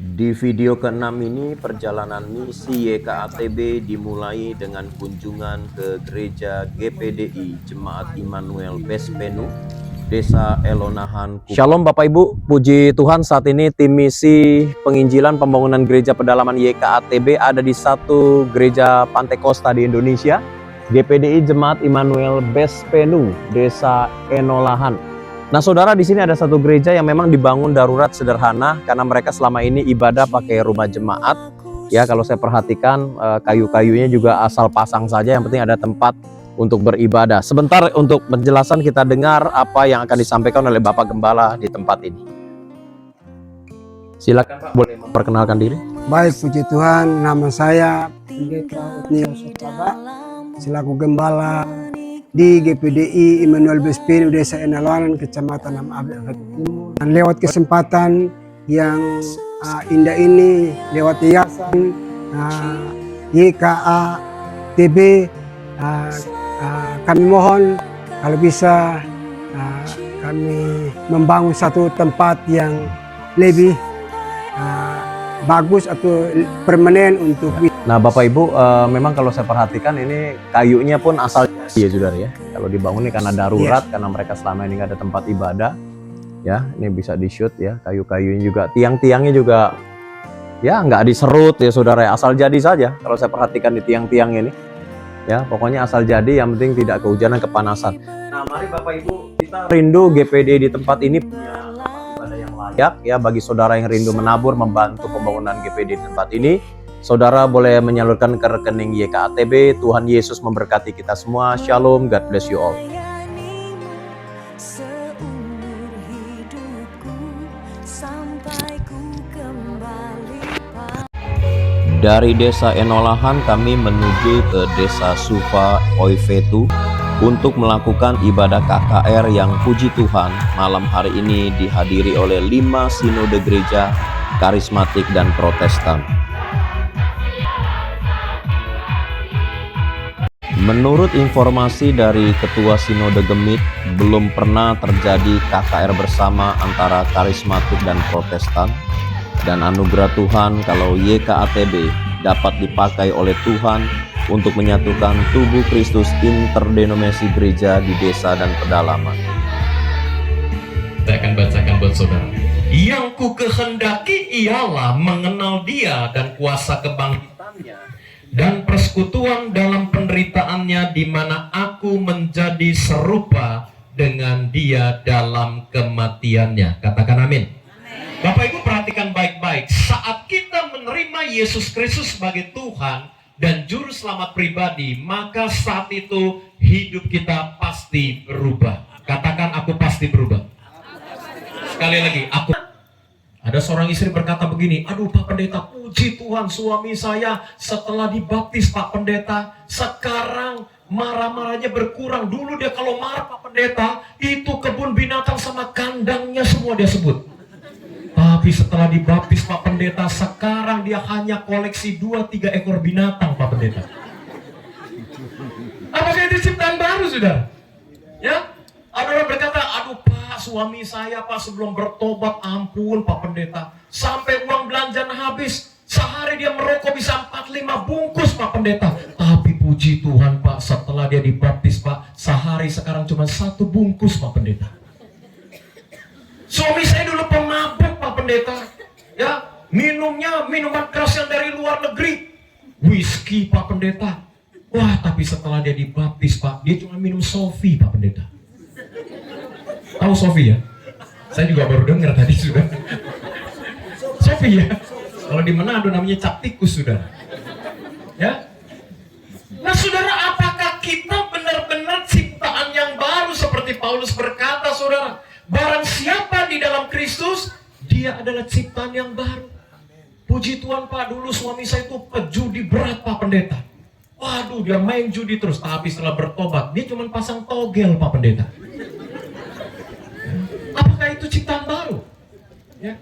Di video ke-6 ini, perjalanan misi YKATB dimulai dengan kunjungan ke gereja GPDI Jemaat Immanuel Bespenu, Desa Elonahan. Shalom Bapak Ibu, puji Tuhan, saat ini tim misi penginjilan pembangunan gereja pedalaman YKATB ada di satu gereja Pantai Costa di Indonesia, GPDI Jemaat Immanuel Bespenu, Desa Elonahan. Nah saudara, di sini ada satu gereja yang memang dibangun darurat sederhana karena mereka selama ini ibadah pakai rumah jemaat. Ya, kalau saya perhatikan kayu-kayunya juga asal pasang saja, yang penting ada tempat untuk beribadah. Sebentar untuk penjelasan kita dengar apa yang akan disampaikan oleh Bapak Gembala di tempat ini. Silakan Pak, boleh memperkenalkan diri? Baik, puji Tuhan, nama saya Pendeta Otniel Sotaba, selaku Gembala di GPDI Immanuel Bespenu Desa Elonahan, Kecamatan Amabe, Afrika Timur. Dan lewat kesempatan yang indah ini, lewat yayasan YKATB, kami mohon kalau bisa kami membangun satu tempat yang lebih bagus atau permanen untuk. Nah Bapak Ibu, memang kalau saya perhatikan ini kayunya pun asal ya saudara ya. Kalau dibangun ini karena darurat, karena mereka selama ini nggak ada tempat ibadah. Ya, ini bisa di shoot ya, kayu-kayunya juga, tiang-tiangnya juga ya nggak diserut ya saudara, asal jadi saja. Kalau saya perhatikan di tiang-tiang ini, ya pokoknya asal jadi, yang penting tidak kehujanan, kepanasan. Nah mari Bapak Ibu, kita rindu GPD di tempat ini punya tempat ibadah yang layak ya, bagi saudara yang rindu menabur membantu pembangunan GPD di tempat ini. Saudara boleh menyalurkan ke rekening YKATB. Tuhan Yesus memberkati kita semua. Shalom, God bless you all. Dari Desa Elonahan kami menuju ke Desa Sufa Oivetu untuk melakukan ibadah KKR yang puji Tuhan malam hari ini dihadiri oleh 5 sinode gereja karismatik dan protestan. Menurut informasi dari Ketua Sinode Gemit, belum pernah terjadi KKR bersama antara karismatik dan protestan. Dan anugerah Tuhan kalau YKATB dapat dipakai oleh Tuhan untuk menyatukan tubuh Kristus interdenominasi gereja di desa dan pedalaman. Saya akan bacakan buat saudara. Yang ku kehendaki ialah mengenal Dia dan kuasa kebangkitannya dan persekutuan dalam penderitaannya, di mana aku menjadi serupa dengan Dia dalam kematiannya. Katakan amin. Bapak Ibu perhatikan baik-baik. Saat kita menerima Yesus Kristus sebagai Tuhan dan Juru Selamat pribadi, maka saat itu hidup kita pasti berubah. Katakan, aku pasti berubah. Sekali lagi, aku. Ada seorang istri berkata begini, aduh Pak Pendeta, puji Tuhan suami saya setelah dibaptis Pak Pendeta, sekarang marah-marahnya berkurang. Dulu dia kalau marah Pak Pendeta, itu kebun binatang sama kandangnya semua dia sebut. Tapi setelah dibaptis Pak Pendeta, sekarang dia hanya koleksi 2-3 ekor binatang Pak Pendeta. Apakah itu ciptaan baru sudah? Ya? Ada orang berkata, aduh Pak, suami saya Pak sebelum bertobat, ampun Pak Pendeta, sampai uang belanjaan habis, sehari dia merokok bisa 4-5 bungkus Pak Pendeta. Tapi puji Tuhan Pak, setelah dia dibaptis Pak, sehari sekarang cuma 1 bungkus Pak Pendeta. Suami saya dulu pemabuk Pak Pendeta, ya, minumnya minuman keras yang dari luar negeri, whisky Pak Pendeta. Wah, tapi setelah dia dibaptis Pak, dia cuma minum Sofi Pak Pendeta. Tahu Sofi ya? Saya juga baru dengar tadi sudah. Sofi ya? Kalau di Manado namanya cap tikus sudah. Ya? Nah saudara, apakah kita benar-benar ciptaan yang baru seperti Paulus berkata saudara? Barang siapa di dalam Kristus, dia adalah ciptaan yang baru. Puji Tuhan Pak, dulu suami saya itu pejudi berat Pak Pendeta. Waduh, dia main judi terus. Tapi setelah bertobat, dia cuma pasang togel Pak Pendeta. Apakah itu ciptaan baru? Ya.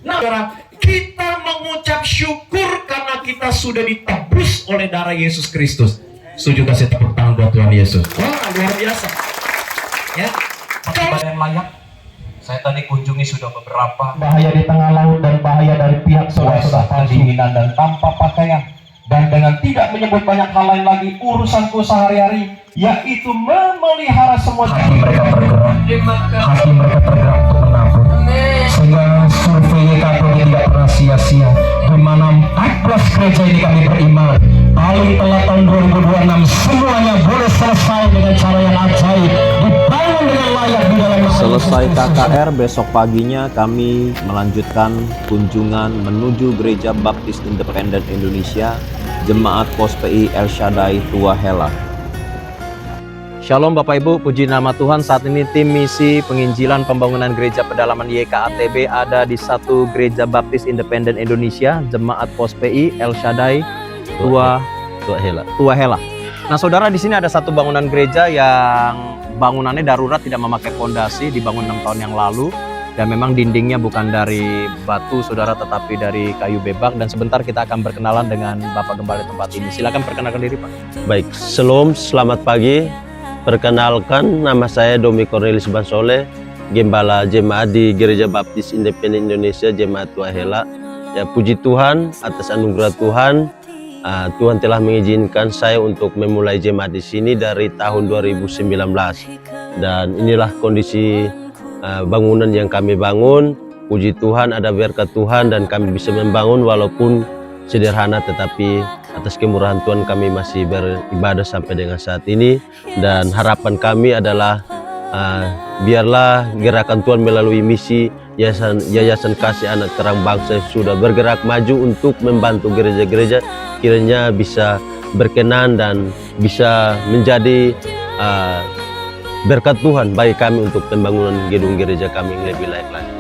Nah, saudara, kita mengucap syukur karena kita sudah ditebus oleh darah Yesus Kristus. Setuju, kasih tepuk tangan buat Tuhan Yesus. Wah, luar biasa. Ya, ibadah yang layak. Saya tadi kunjungi sudah beberapa. Bahaya di tengah laut dan bahaya dari pihak saudara. tanpa dinginan dan tanpa pakaian, dan dengan tidak menyebut banyak hal lain lagi urusanku sehari-hari, yaitu memelihara semua hati mereka bergerak, hati mereka tergerak untuk menabur, sehingga survei YKP tidak pernah sia-sia, di mana 14 gereja ini kami beriman paling telat tahun 2026 semuanya boleh selesai dengan cara yang ajaib, dibangun dengan layak di dalam Selesai KKR, besok paginya kami melanjutkan kunjungan menuju Gereja Baptis Independen Indonesia, Jemaat POS-PI El Shaddai Tua Hela. Shalom Bapak Ibu, puji nama Tuhan. Saat ini tim misi penginjilan pembangunan gereja pedalaman YKATB ada di satu Gereja Baptis Independen Indonesia, Jemaat POS-PI El Shaddai Tua Hela. Nah, saudara, di sini ada satu bangunan gereja yang bangunannya darurat, tidak memakai fondasi, dibangun 6 tahun yang lalu, dan memang dindingnya bukan dari batu, saudara, tetapi dari kayu bebak. Dan sebentar kita akan berkenalan dengan Bapak Gembala tempat ini. Silakan perkenalkan diri, Pak. Baik, shalom, selamat pagi. Perkenalkan, nama saya Domi Cornelis Bansole, Gembala Jemaat di Gereja Baptis Independen Indonesia, Jemaat Tua Hela. Ya, puji Tuhan atas anugerah Tuhan. Tuhan telah mengizinkan saya untuk memulai jemaat di sini dari tahun 2019, dan inilah kondisi bangunan yang kami bangun. Puji Tuhan, ada berkat Tuhan dan kami bisa membangun walaupun sederhana, tetapi atas kemurahan Tuhan kami masih beribadah sampai dengan saat ini. Dan harapan kami adalah biarlah gerakan Tuhan melalui misi Yayasan Kasih Anak Terang Bangsa yang sudah bergerak maju untuk membantu gereja-gereja, kiranya bisa berkenan dan bisa menjadi berkat Tuhan bagi kami untuk pembangunan gedung gereja kami yang lebih layak lagi.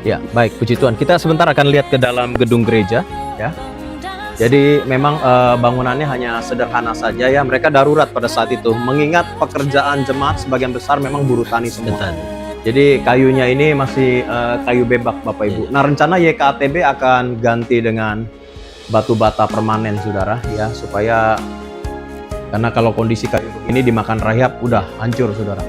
Ya, baik, puji Tuhan. Kita sebentar akan lihat ke dalam gedung gereja, ya. Jadi memang bangunannya hanya sederhana saja, ya. Mereka darurat pada saat itu, mengingat pekerjaan jemaat sebagian besar memang buruh tani semua. Jadi kayunya ini masih kayu bebak, Bapak Ibu. Nah, rencana YKATB akan ganti dengan batu bata permanen, saudara, ya, supaya, karena kalau kondisi kayu ini dimakan rayap udah hancur, saudara.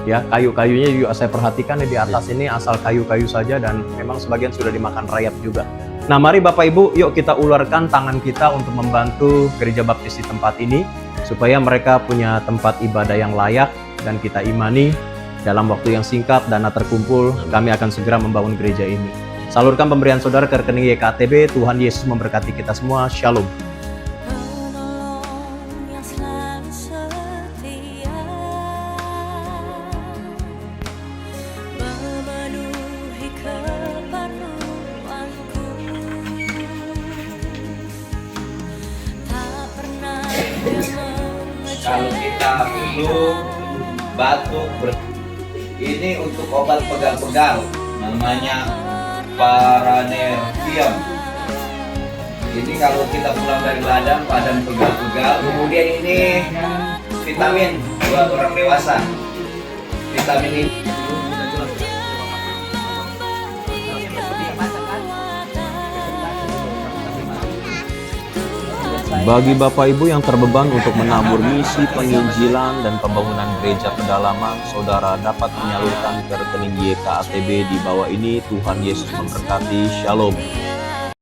Ya, kayu-kayunya juga saya perhatikan di atas ini asal kayu-kayu saja, dan memang sebagian sudah dimakan rayap juga. Nah, mari Bapak Ibu, yuk kita ulurkan tangan kita untuk membantu gereja baptis di tempat ini, supaya mereka punya tempat ibadah yang layak, dan kita imani dalam waktu yang singkat dana terkumpul, kami akan segera membangun gereja ini. Salurkan pemberian saudara ke rekening YKATB. Tuhan Yesus memberkati kita semua. Shalom. Kalau kita flu, batuk, ini untuk obat pegal-pegal, namanya Paranervium. Ini kalau kita pulang dari ladang, badan pegal-pegal. Kemudian ini vitamin buat orang dewasa. Vitamin ini Bagi Bapak Ibu yang terbeban untuk menabur misi penginjilan dan pembangunan gereja pedalaman, saudara dapat menyalurkan ke rekening YKATB di bawah ini. Tuhan Yesus memberkati. Shalom.